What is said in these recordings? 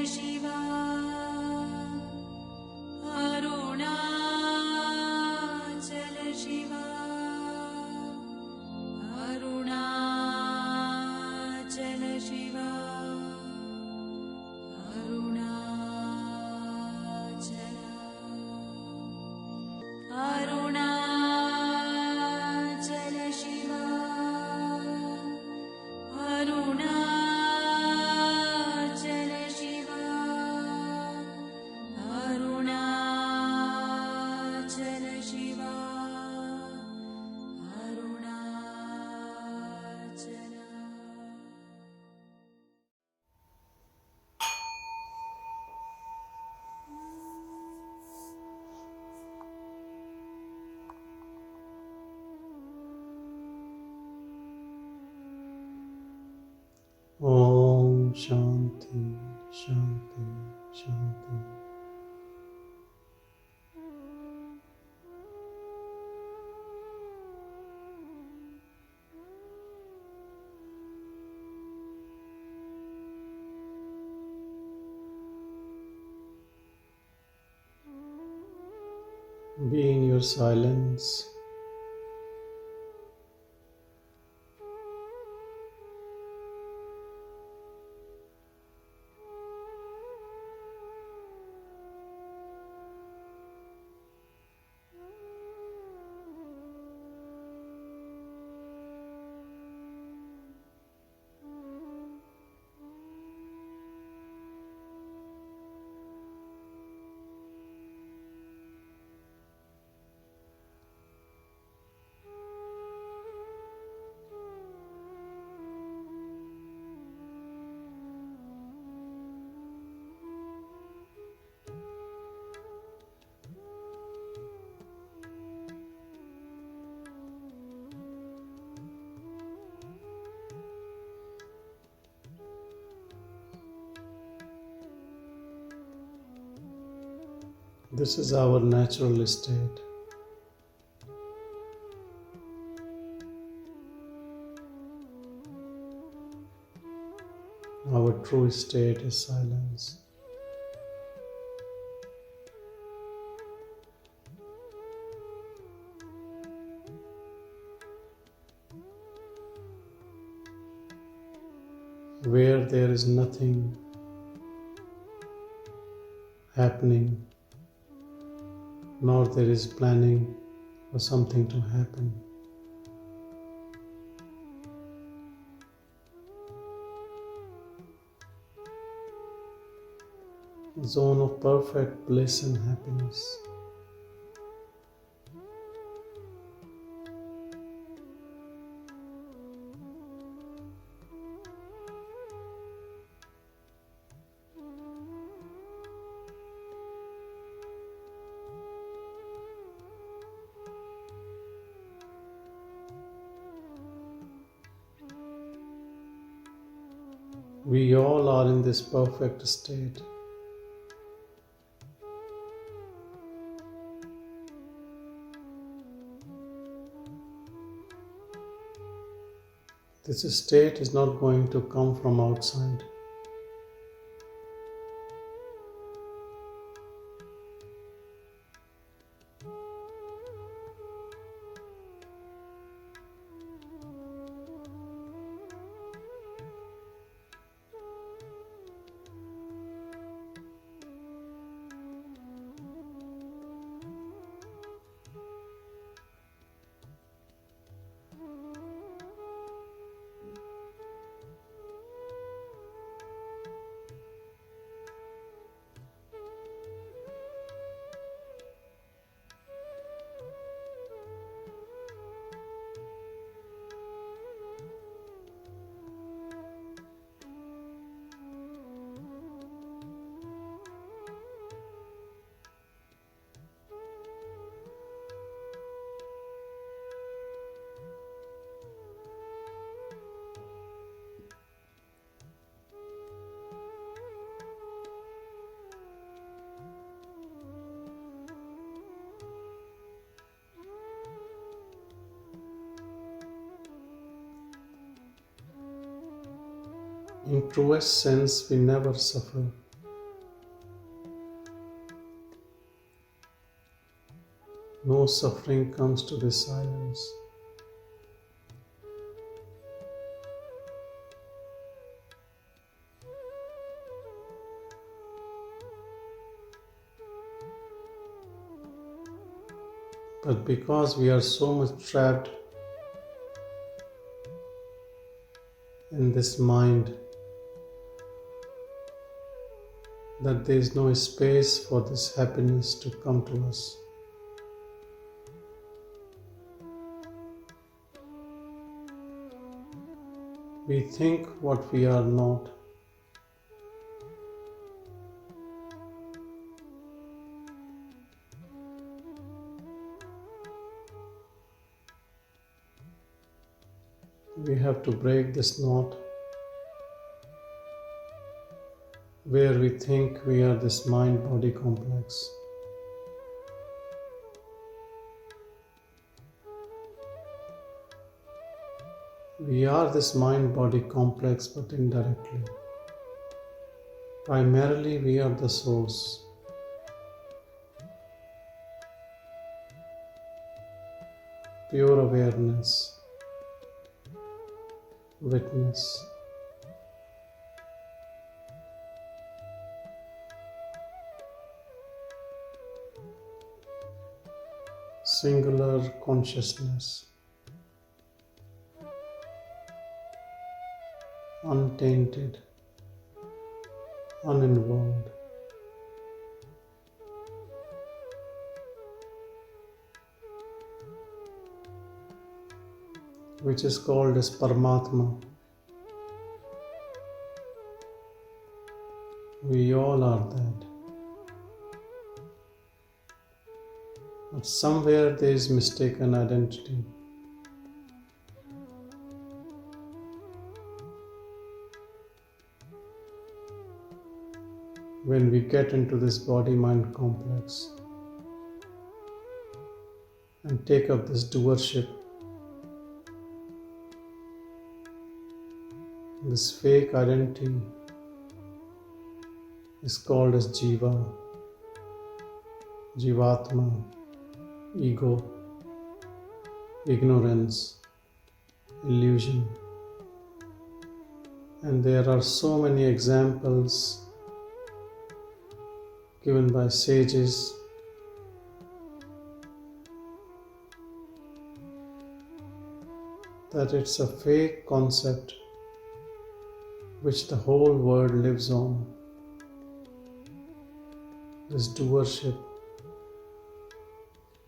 Shiva, Arunachala Shiva, Arunachala Shiva, Arunachala, Arunachala Shiva, Arunachala Shiva, Arunachala Shiva, Arunachala. Om Shanti, Shanti, Shanti. Be in your silence. This is our natural state. Our true state is silence. Where there is nothing happening, nor there is planning for something to happen. A zone of perfect bliss and happiness. We all are in this perfect state. This state is not going to come from outside. In truest sense, we never suffer. No suffering comes to this silence. But because we are so much trapped in this mind that there is no space for this happiness to come to us. We think what we are not. We have to break this knot where we think we are this mind-body complex. We are this mind-body complex, but indirectly. Primarily, we are the source. Pure awareness, witness. Singular consciousness, untainted, uninvolved. Which is called as Paramatma. We all are that. But somewhere there is mistaken identity. When we get into this body-mind complex and take up this doership, this fake identity is called as Jiva, Jivatma, ego, ignorance, illusion. And there are so many examples given by sages that it's a fake concept which the whole world lives on. This doership,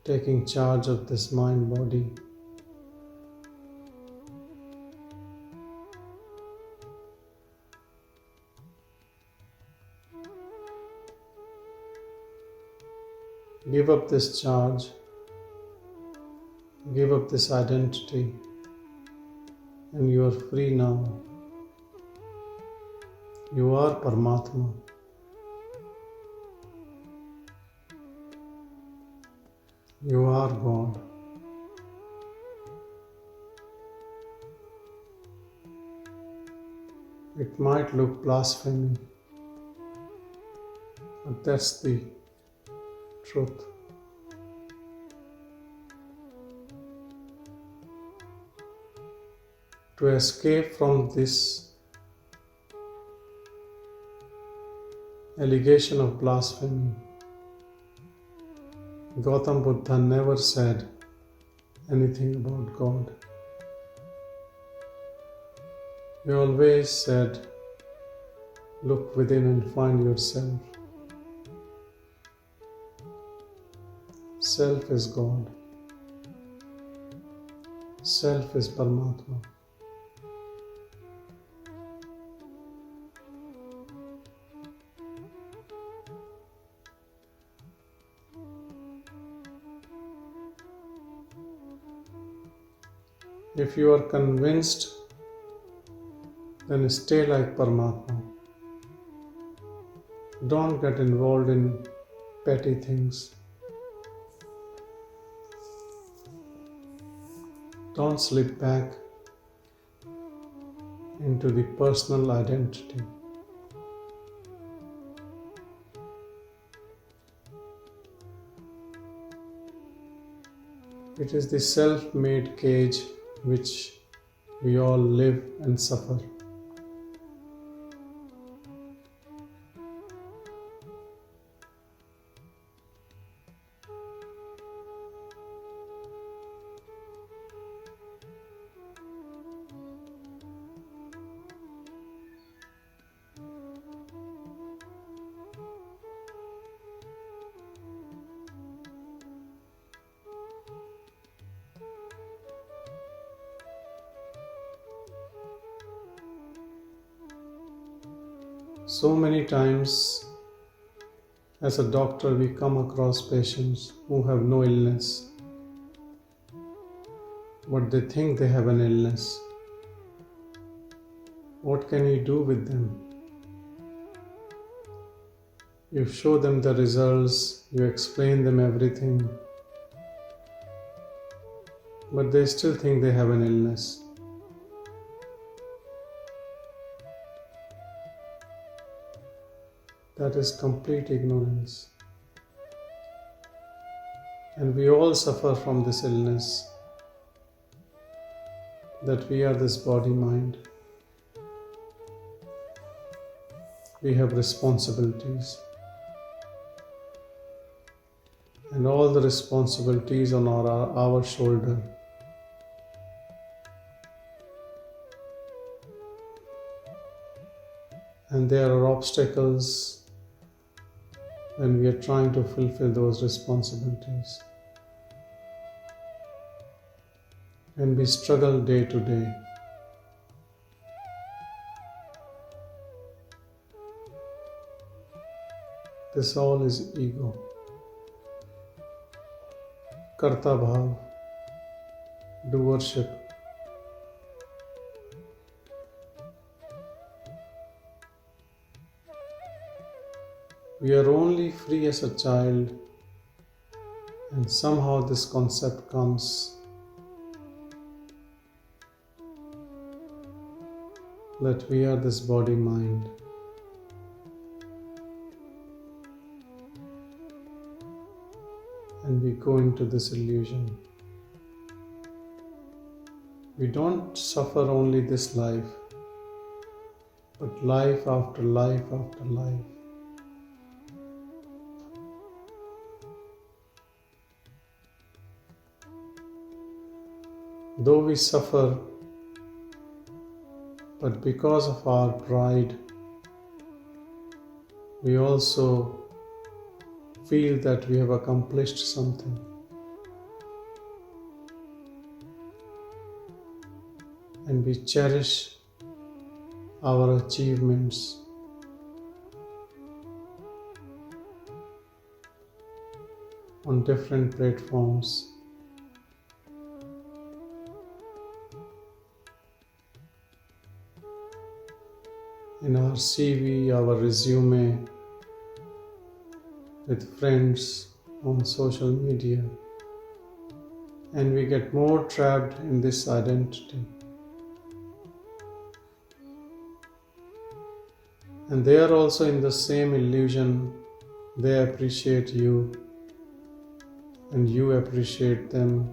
taking charge of this mind-body. Give up this charge, give up this identity, and you are free now. You are Paramatma. You are God. It might look blasphemy, but that's the truth. To escape from this allegation of blasphemy, Gautam Buddha never said anything about God. He always said, look within and find yourself. Self is God. Self is Paramatma. If you are convinced, then stay like Paramatma. Don't get involved in petty things. Don't slip back into the personal identity. It is the self-made cage which we all live and suffer. So many times, as a doctor, we come across patients who have no illness, but they think they have an illness. What can you do with them? You show them the results, you explain them everything, but they still think they have an illness. That is complete ignorance. And we all suffer from this illness, that we are this body-mind. We have responsibilities. And all the responsibilities on our shoulder. And there are obstacles when we are trying to fulfill those responsibilities. And we struggle day to day. This all is ego. Karta bhav, doership. We are only free as a child, and somehow this concept comes that we are this body-mind. And we go into this illusion. We don't suffer only this life, but life after life after life. Though we suffer, but because of our pride, we also feel that we have accomplished something. And we cherish our achievements. On different platforms. In our CV, our resume, with friends on social media, and we get more trapped in this identity. And they are also in the same illusion. They appreciate you and you appreciate them,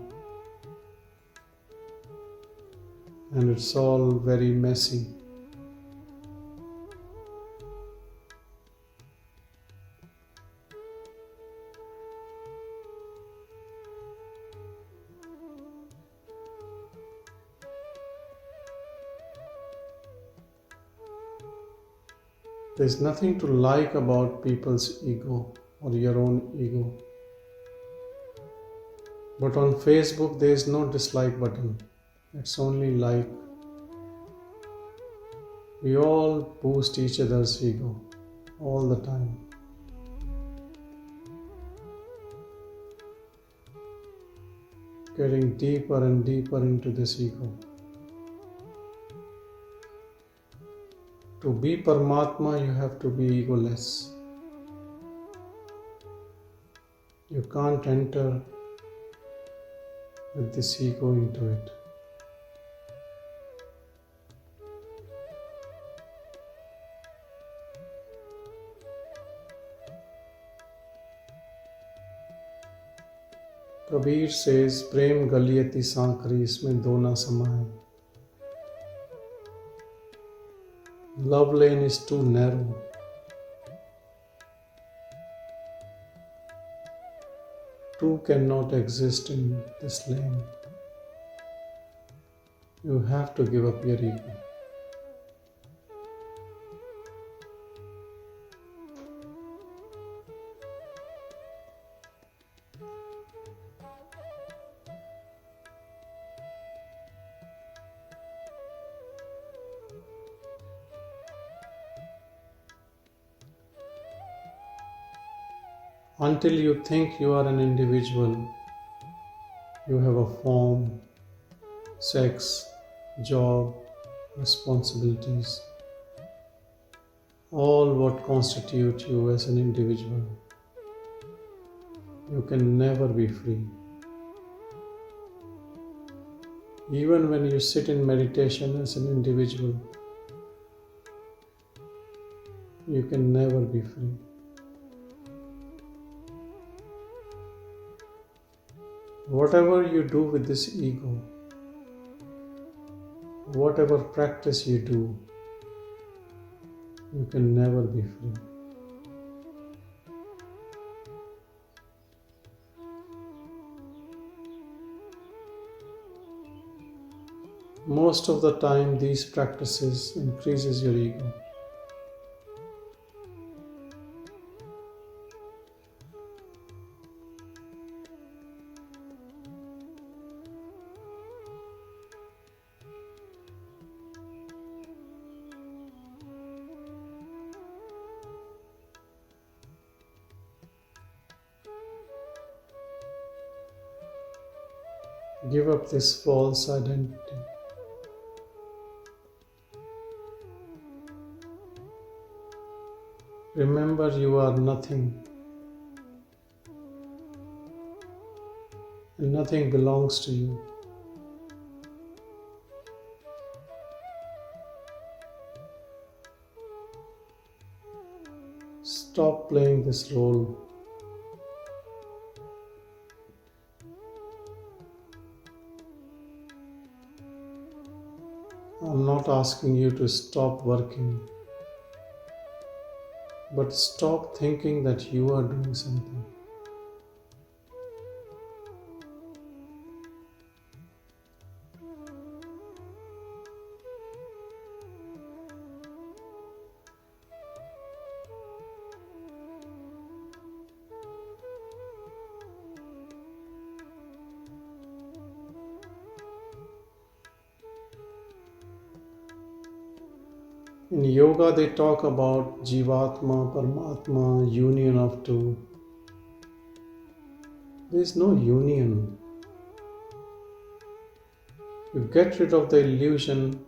and it's all very messy. There's nothing to like about people's ego or your own ego. But on Facebook there is no dislike button. It's only like. We all boost each other's ego all the time. Getting deeper and deeper into this ego. To be Paramatma, you have to be egoless. You can't enter with this ego into it. Kabir says, Prem galiyati sankari, isme do na samaye. Love lane is too narrow. Two cannot exist in this lane. You have to give up your ego. Until you think you are an individual, you have a form, sex, job, responsibilities, all what constitute you as an individual. You can never be free. Even when you sit in meditation as an individual, you can never be free. Whatever you do with this ego, whatever practice you do, you can never be free. Most of the time, these practices increases your ego. Give up this false identity. Remember, you are nothing, and nothing belongs to you. Stop playing this role. I'm not asking you to stop working, but stop thinking that you are doing something. In yoga, they talk about Jivatma, Paramatma, union of two. There is no union. You get rid of the illusion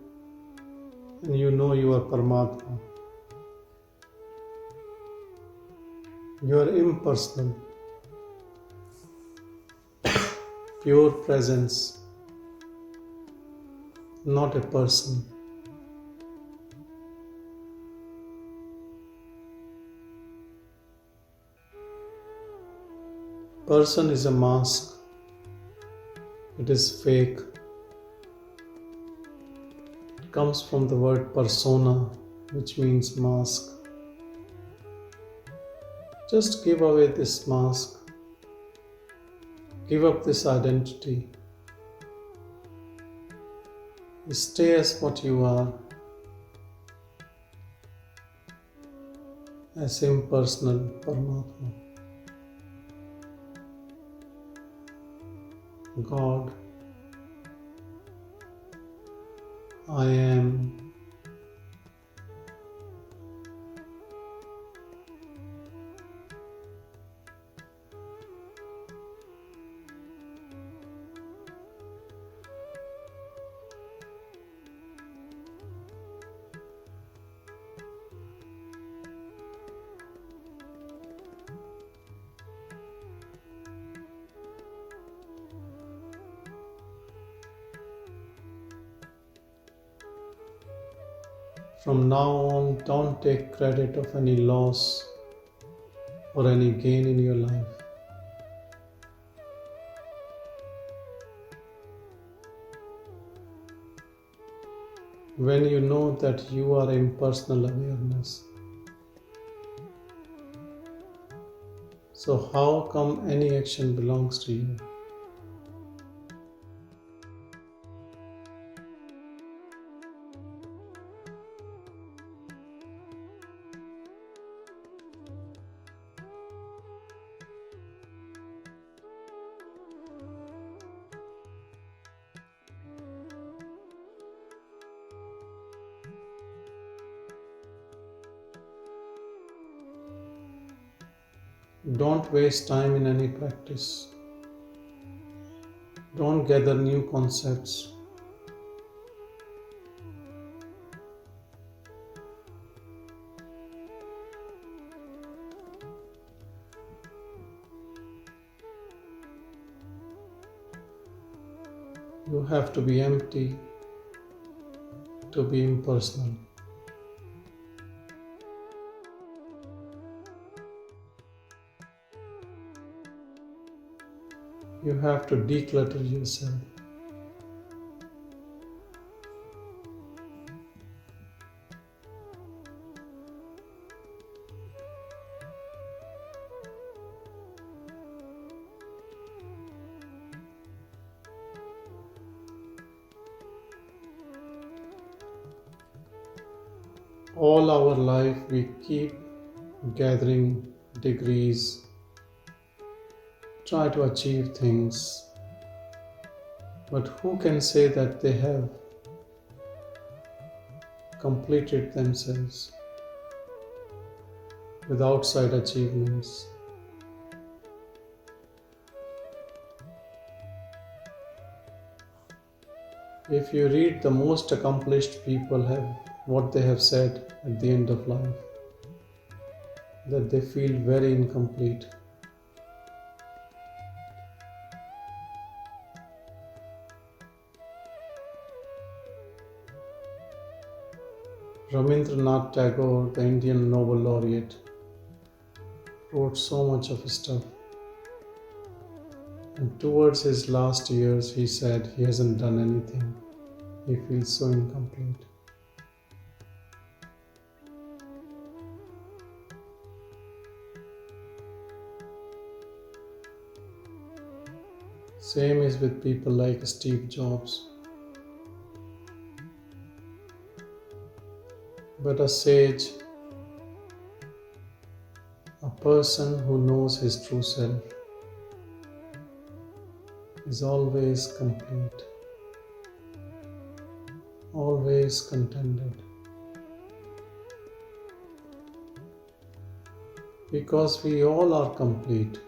and you know you are Paramatma. You are impersonal, pure presence, not a person. Person is a mask. It is fake. It comes from the word persona, which means mask. Just give away this mask. Give up this identity. Stay as what you are, as impersonal Paramatma. God, I am. From now on, don't take credit of any loss or any gain in your life. when you know that you are impersonal awareness. So how come any action belongs to you? Don't waste time in any practice. Don't gather new concepts. You have to be empty to be impersonal. You have to declutter yourself. All our life we keep gathering degrees, try to achieve things, but who can say that they have completed themselves with outside achievements? If you read, the most accomplished people have what they have said at the end of life, that they feel very incomplete. Rabindranath Tagore, the Indian Nobel laureate, wrote so much of stuff. And towards his last years, he said he hasn't done anything. He feels so incomplete. Same is with people like Steve Jobs. But a sage, a person who knows his true self, is always complete, always contented. Because we all are complete.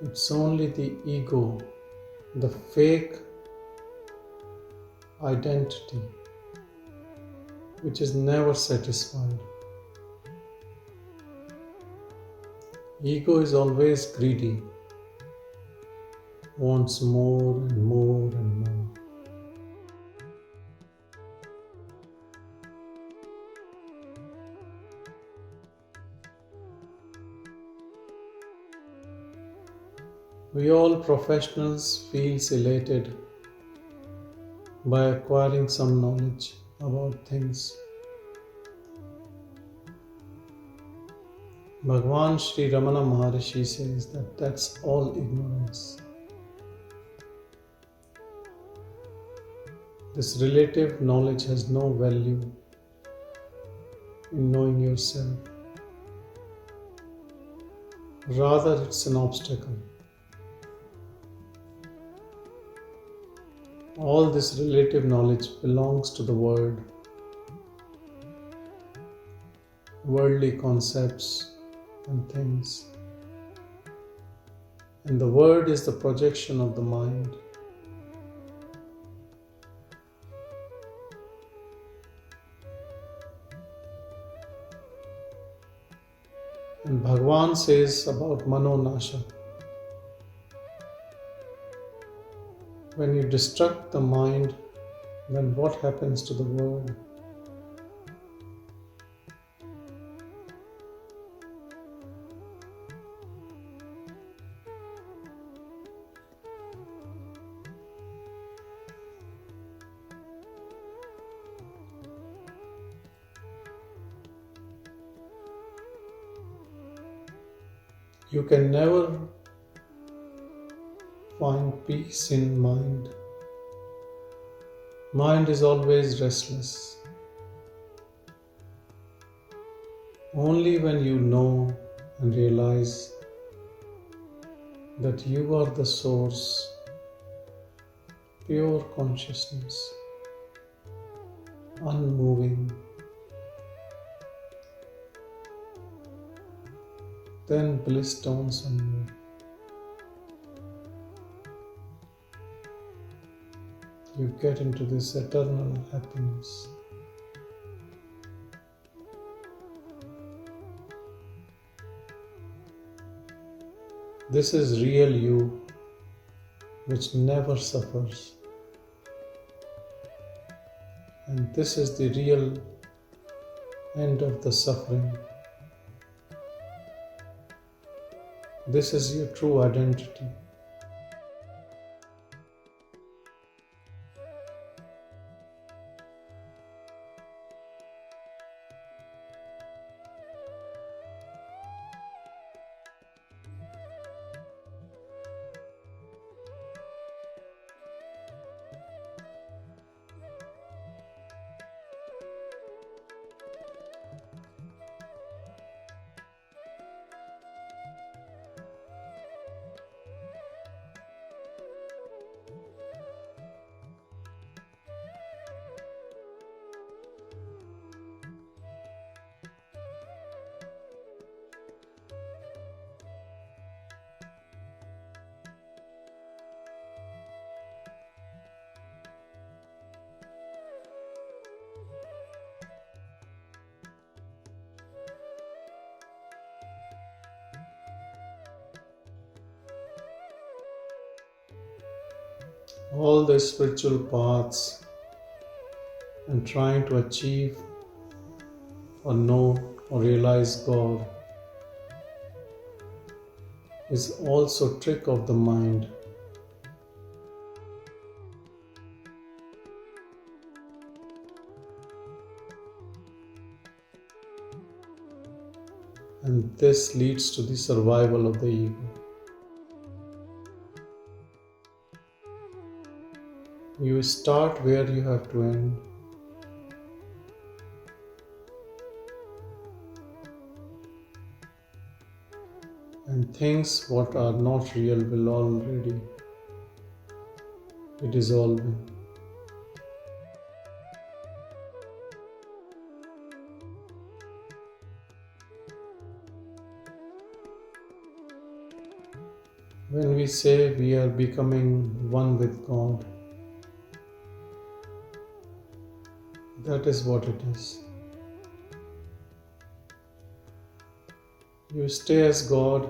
It's only the ego, the fake identity, which is never satisfied. Ego is always greedy, wants more and more and more. We all professionals feel elated by acquiring some knowledge about things. Bhagwan Sri Ramana Maharshi says that that's all ignorance. This relative knowledge has no value in knowing yourself. Rather, it's an obstacle. All this relative knowledge belongs to the world, worldly concepts and things. And the word is the projection of the mind. And Bhagwan says about Manonasha, when you destruct the mind, then what happens to the world? You can never find peace in mind. Mind is always restless. Only when you know and realize that you are the source, pure consciousness, unmoving, then bliss dawns on you. You get into this eternal happiness. This is real you, which never suffers. And this is the real end of the suffering. This is your true identity. All the spiritual paths and trying to achieve or know or realize God is also a trick of the mind. And this leads to the survival of the ego. You start where you have to end. And things what are not real will already be dissolving. When we say we are becoming one with God, that is what it is. You stay as God,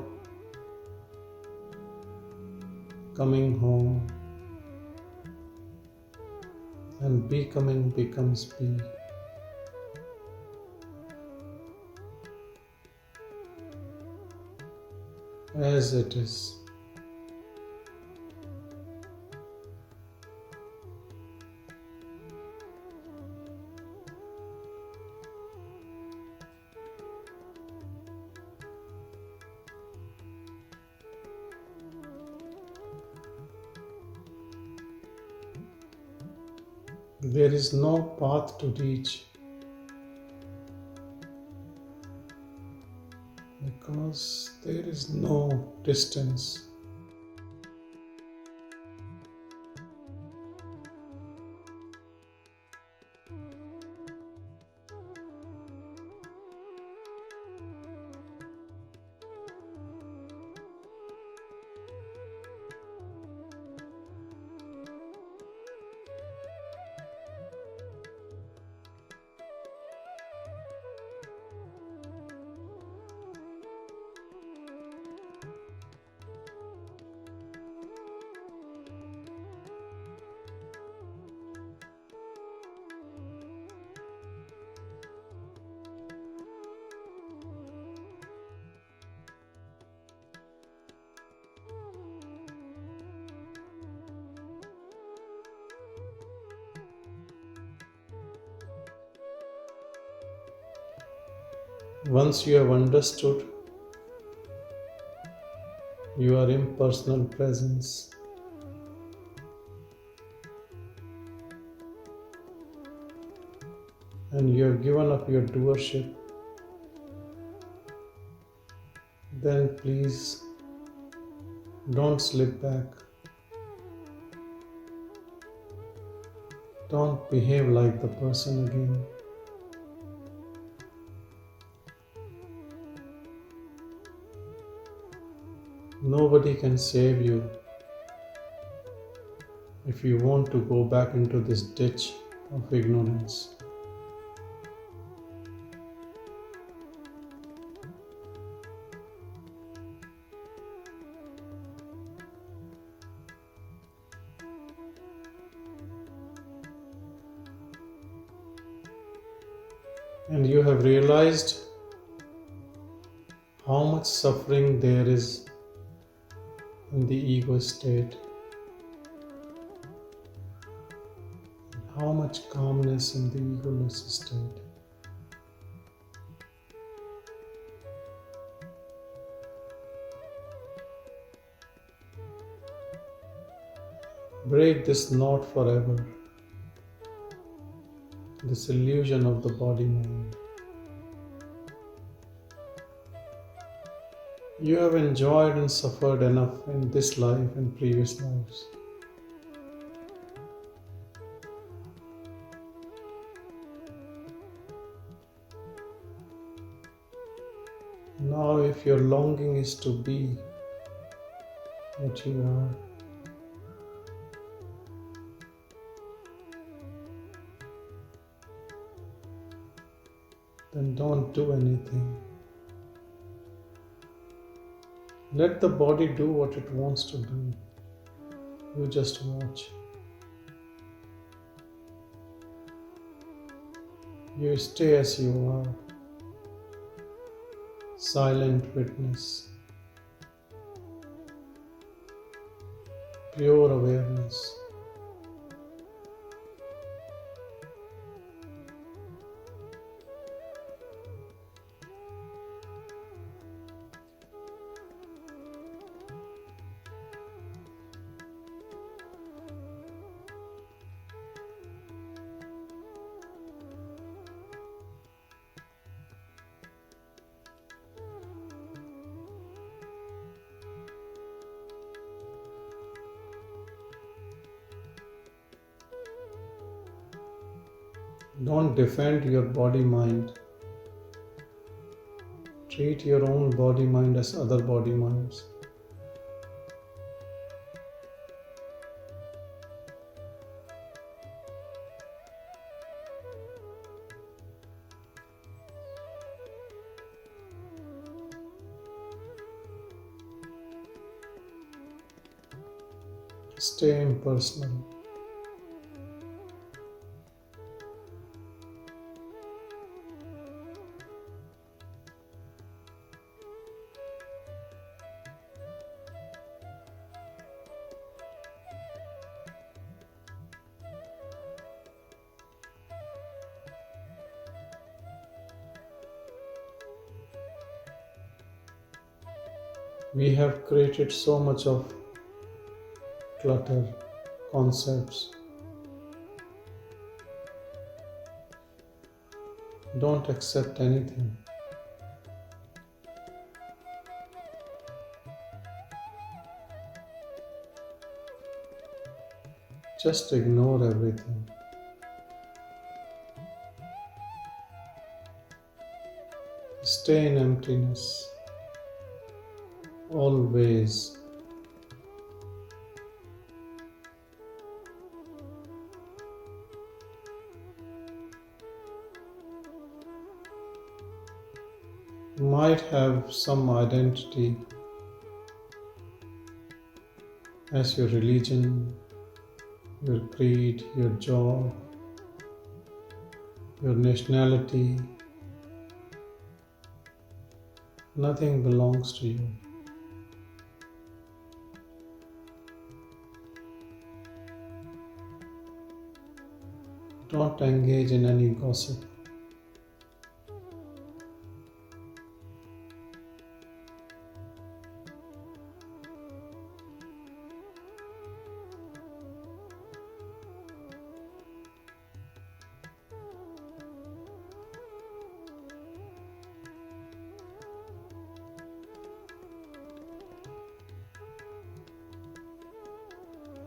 coming home, and becoming becomes be. As it is. There is no path to reach because there is no distance. Once you have understood You are impersonal presence. And you have given up your doership, then please don't slip back. Don't behave like the person again. Nobody can save you if you want to go back into this ditch of ignorance. And you have realized how much suffering there is in the ego state, how much calmness in the egoless state. Break this knot forever, this illusion of the body-mind. You have enjoyed and suffered enough in this life and previous lives. Now, if your longing is to be what you are, then don't do anything. Let the body do what it wants to do. You just watch. You stay as you are. Silent witness. Pure awareness. Don't defend your body-mind. Treat your own body-mind as other body-minds. Stay impersonal. We have created so much of clutter, concepts. Don't accept anything. Just ignore everything. Stay in emptiness. Always. You might have some identity as your religion, your creed, your job, your nationality. Nothing belongs to you. Don't engage in any gossip.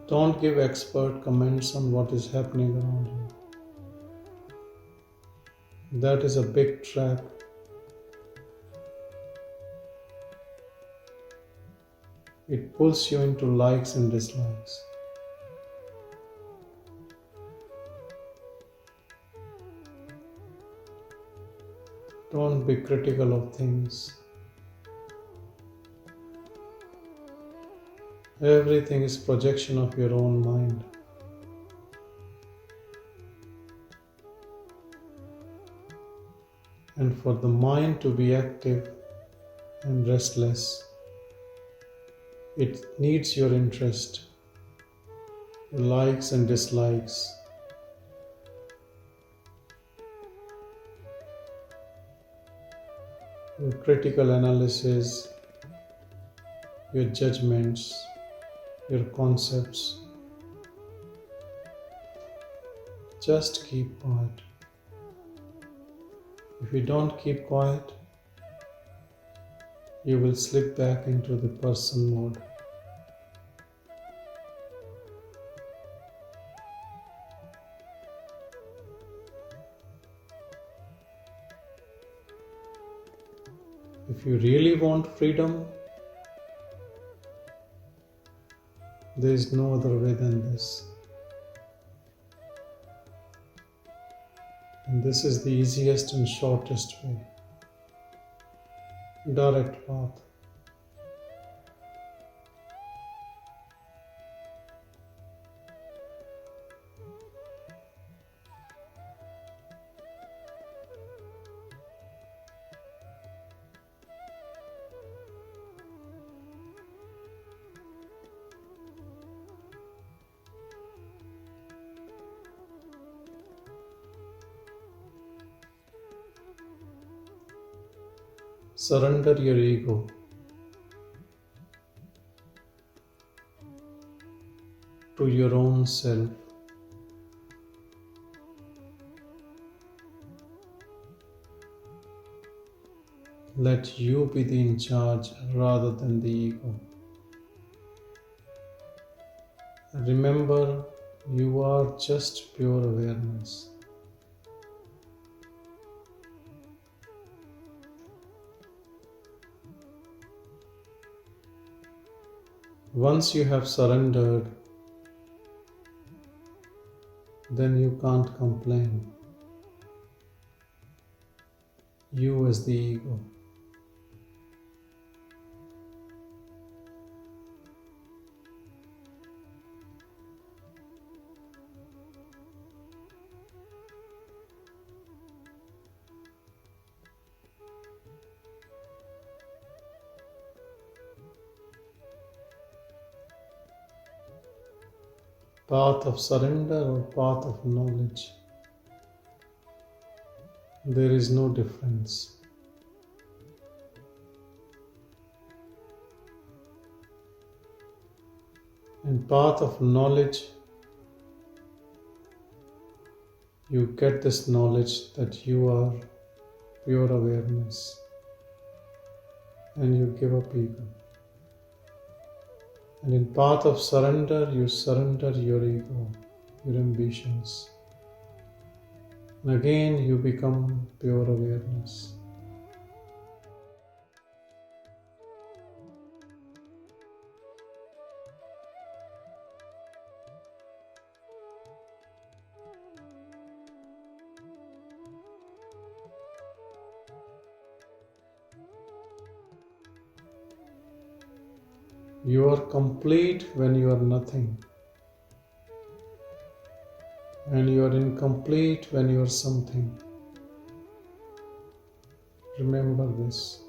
Don't give expert comments on what is happening around you. That is a big trap. It pulls you into likes and dislikes. Don't be critical of things. Everything is projection of your own mind. And for the mind to be active and restless, it needs your interest, your likes and dislikes. Your critical analysis, your judgments, your concepts. Just keep quiet. If you don't keep quiet, you will slip back into the person mode. If you really want freedom, there is no other way than this. And this is the easiest and shortest way. Direct path. Surrender your ego. To your own self. Let you be the in charge rather than the ego. Remember, you are just pure awareness. Once you have surrendered, then you can't complain. You as the ego. Path of surrender or path of knowledge. There is no difference. In path of knowledge, you get this knowledge that you are pure awareness and you give up ego. And in path of surrender, you surrender your ego, your ambitions. And again, you become pure awareness. You are complete when you are nothing. And you are incomplete when you are something. Remember this.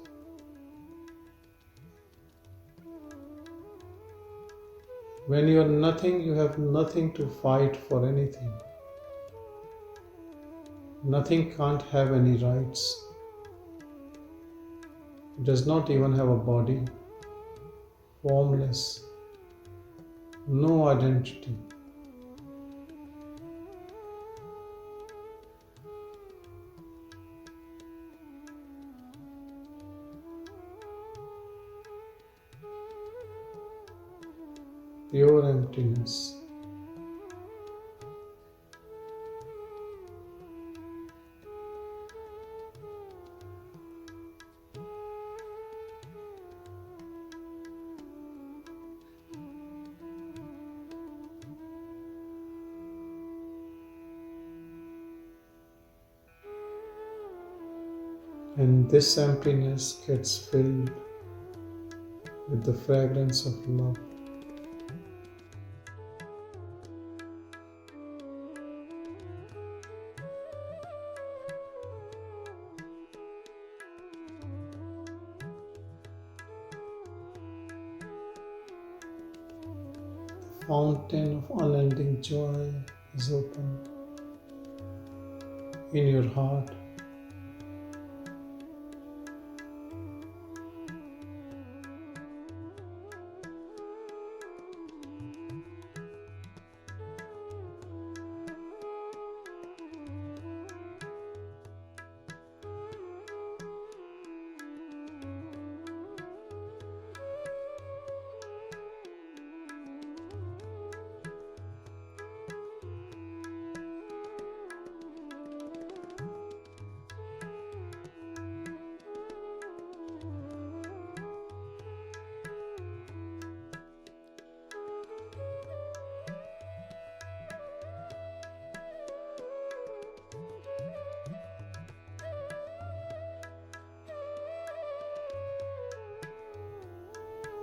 When you are nothing, you have nothing to fight for anything. Nothing can't have any rights. It does not even have a body. Formless. No identity. pure emptiness. And this emptiness gets filled with the fragrance of love. The fountain of unending joy is open in your heart.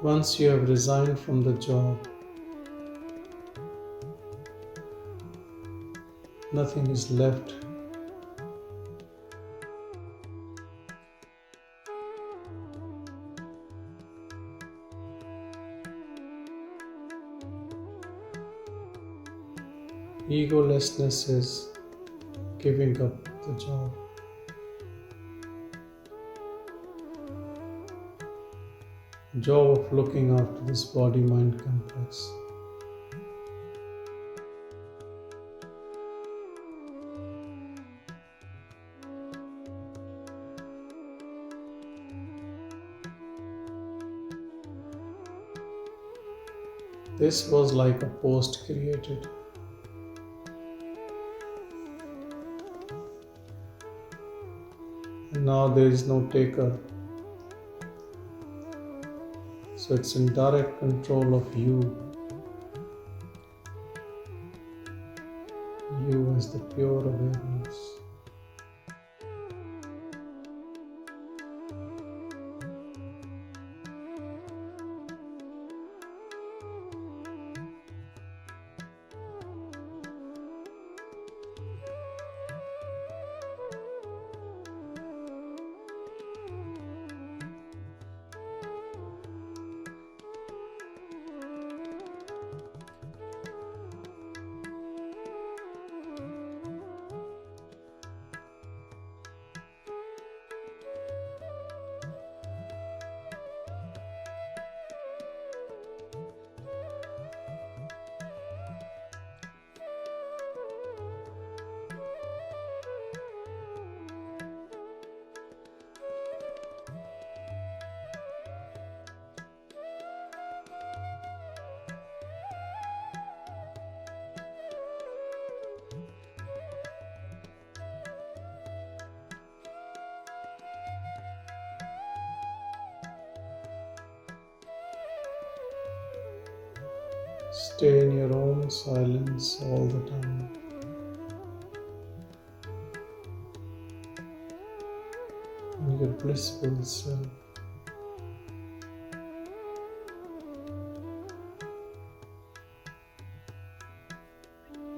Once you have resigned from the job, nothing is left. Egolessness is giving up the job. Job of looking after this body-mind complex. This was like a post created. And now there is no taker. So it's in direct control of you. You as the pure awareness. Stay in your own silence all the time. In your blissful self.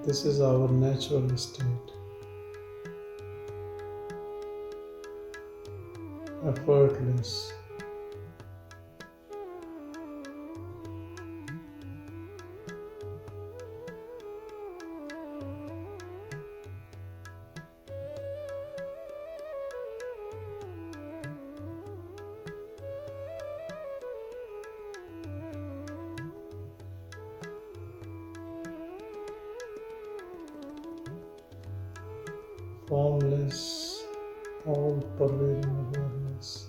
This is our natural state. Effortless. Formless, all-pervading awareness.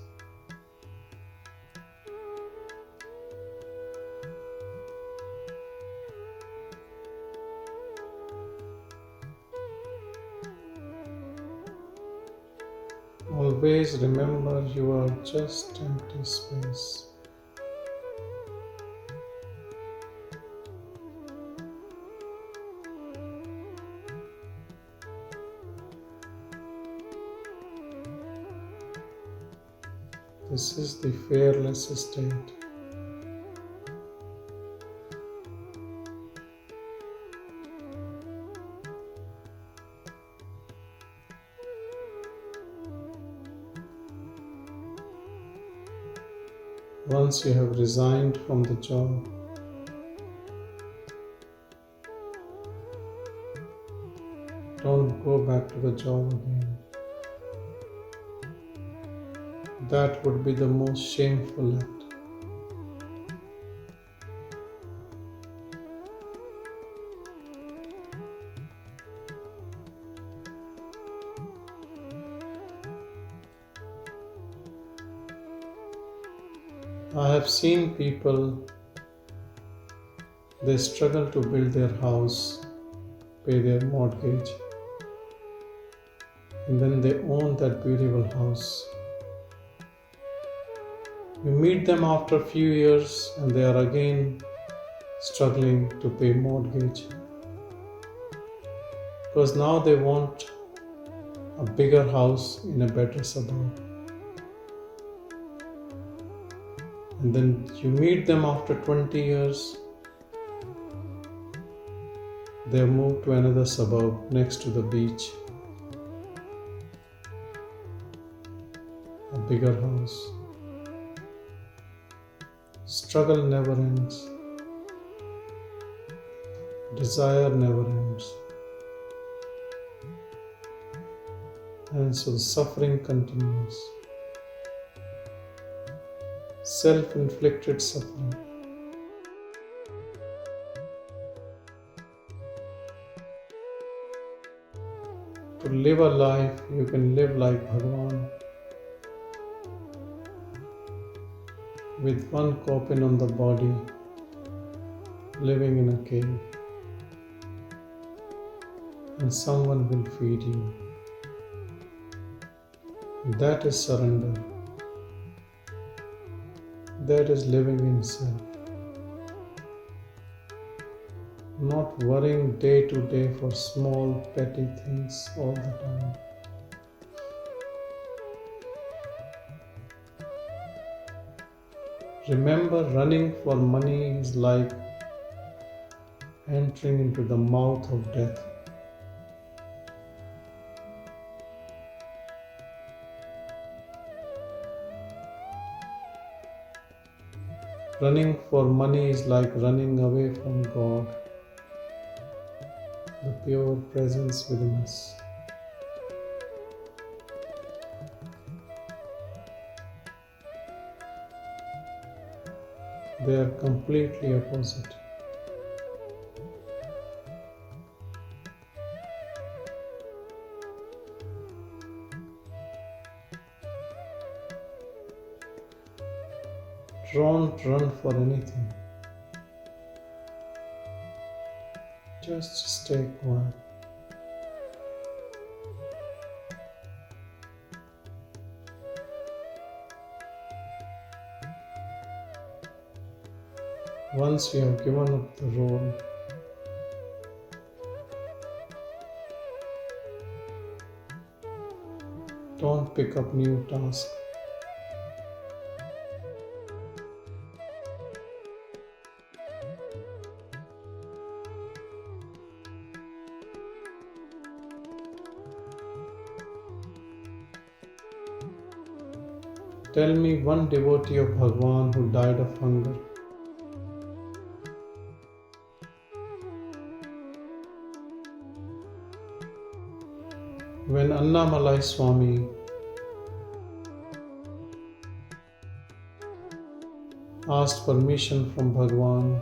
always remember you are just empty space. This is the fearless state. Once you have resigned from the job, don't go back to the job again. That would be the most shameful act. I have seen people, they struggle to build their house, pay their mortgage, and then they own that beautiful house. You meet them after a few years and they are again struggling to pay mortgage. Because now they want a bigger house in a better suburb. And then you meet them after 20 years, they have moved to another suburb next to the beach. A bigger house. Struggle never ends. Desire never ends. And so the suffering continues. Self-inflicted suffering. To live a life, you can live like Bhagwan, with one coffin on the body, living in a cave, and someone will feed you. That is surrender. That is living in self. Not worrying day to day for small petty things all the time. Remember, running for money is like entering into the mouth of death. Running for money is like running away from God, the pure presence within us. They are completely opposite. Don't run for anything. Just stay quiet. Once you have given up the role, don't pick up new tasks. Tell me one devotee of Bhagwan who died of hunger. When Annamalai Swami asked permission from Bhagwan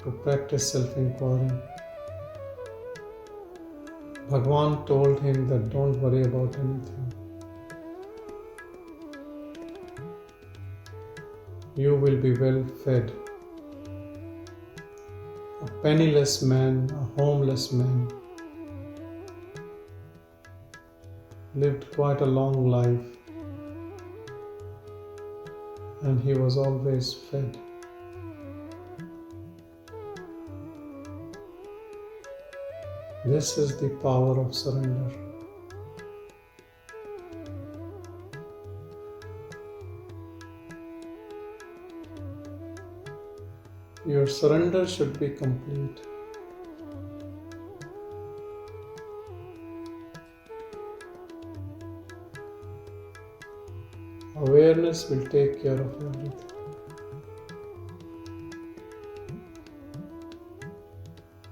to practice self-inquiry, Bhagwan told him that don't worry about anything. You will be well fed. A penniless man, a homeless man, lived quite a long life, and he was always fed. This is the power of surrender. Your surrender should be complete. Awareness will take care of everything.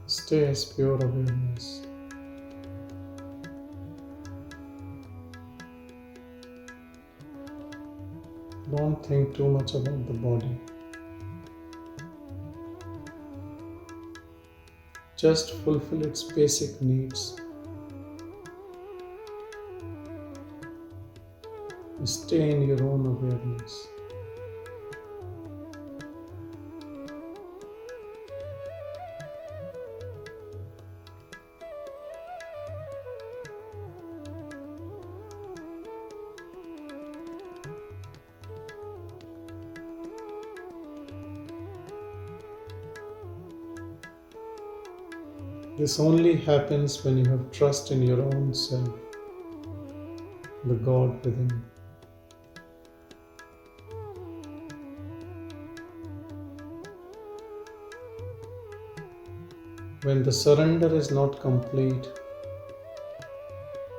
Stay as pure awareness. Don't think too much about the body. Just fulfill its basic needs. Stay in your own awareness. This only happens when you have trust in your own self, the God within. When the surrender is not complete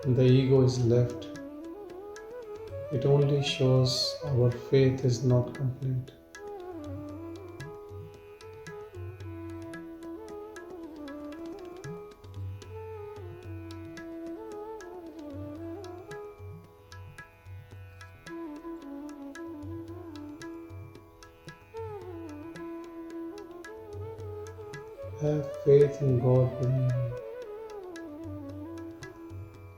and the ego is left, it only shows our faith is not complete. Have faith in God within you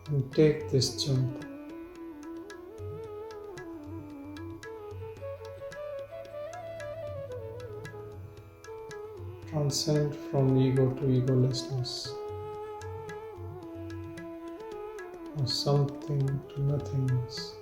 and take this jump. Transcend from ego to egolessness, or something to nothingness.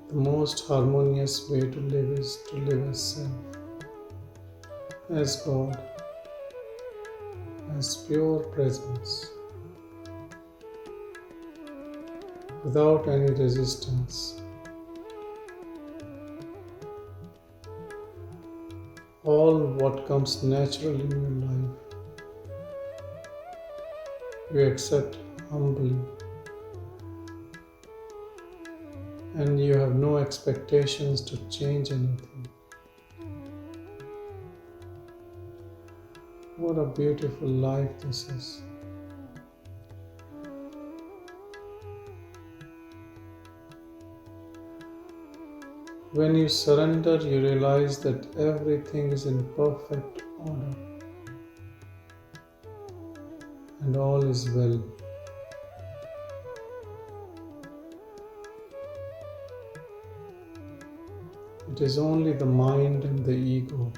The most harmonious way to live is to live as self, as God, as pure presence, without any resistance. All what comes naturally in your life, you accept humbly, and you have no expectations to change anything. What a beautiful life this is. When you surrender, you realize that everything is in perfect order and all is well. It is only the mind and the ego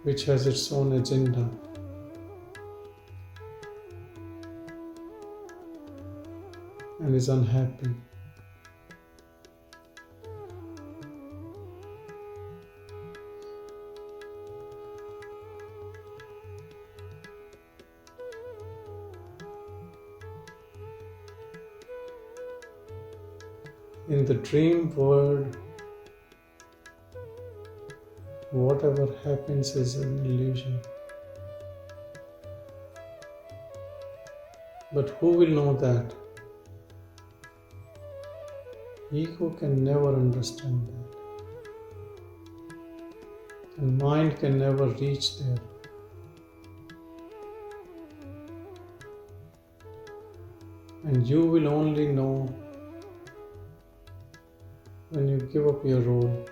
which has its own agenda. And is unhappy. In the dream world, whatever happens is an illusion. But who will know that? Ego can never understand that, and mind can never reach there. And you will only know when you give up your role.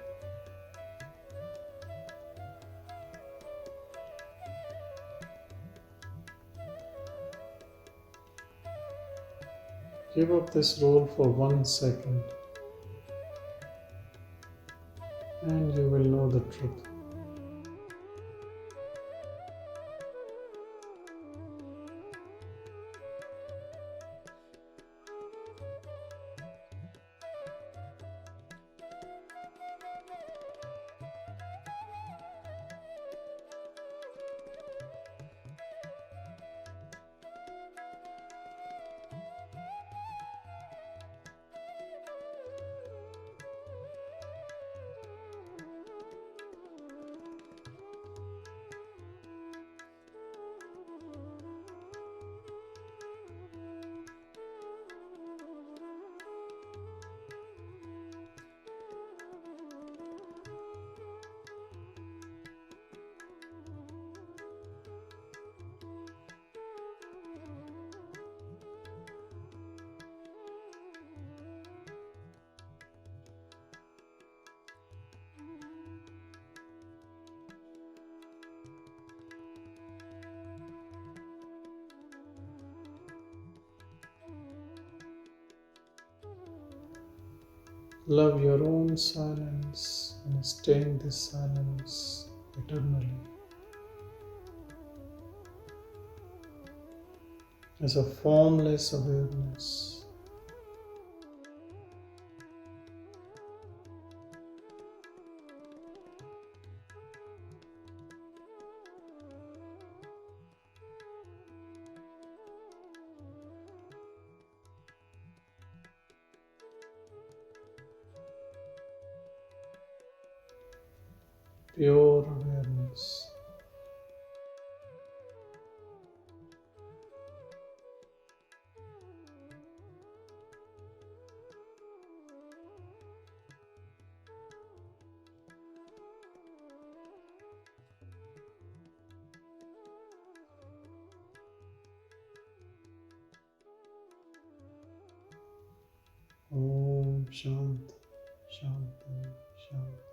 Give up this role for 1 second, and you will know the truth. Love your own silence and stay in this silence eternally. As a formless awareness. Pure awareness. Om Shanti, Shanti, Shanti.